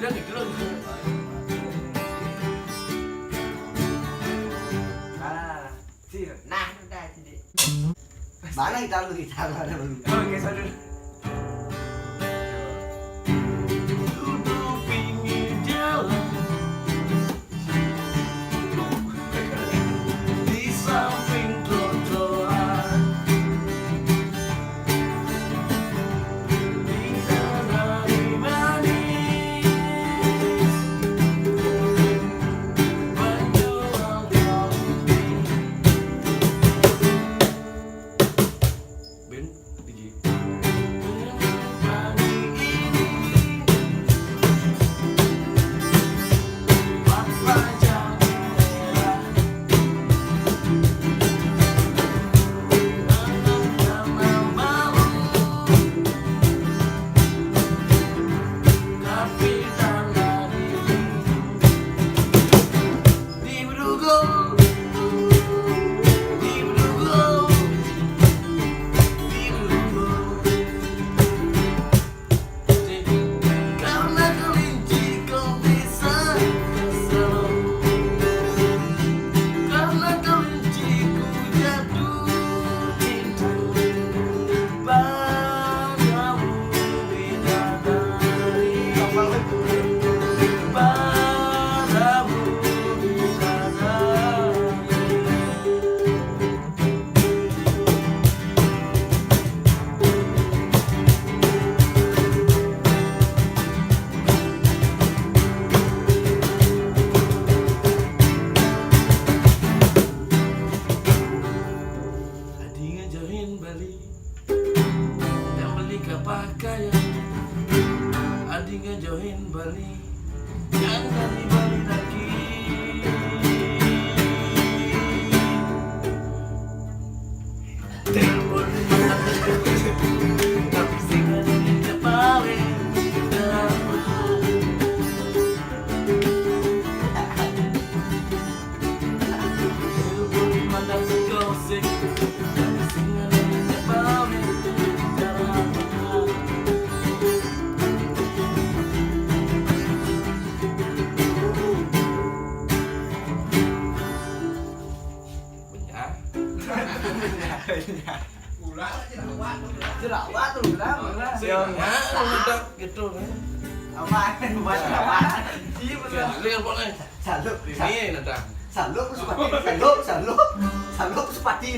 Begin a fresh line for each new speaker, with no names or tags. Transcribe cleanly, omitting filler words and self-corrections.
Jangan dikira.
Nah, udah jadi. Mana kita mana lu?
Oke, sorry. Duduk pinggir jalan di samping trotoar, bidadari manis menjual kopi. Ben, DJ. Pagi ini Papa jam merah, anak-anak malu, tapi tak lari di Bedugul, di Bedugul, di Bedugul. Karena kelinci kau bisa kesel, karena kelinci ku jatuh cinta padamu bidadari, padamu Adi ngejohin Bali, yang beli ke pakaian. Adi ngejohin Bali, yang dari Bali lagi. Telepon tapi singan ini paling telepon mana segosip, tapi singan ini paling benar.
Jerawat tuh, jerawat.
Ya, udah gitu kan.
Apa? Buat apa? Iya
Ya,
bener.
lihat boleh.
Saluk,
Ini nada.
saluk, supati, saluk, supati,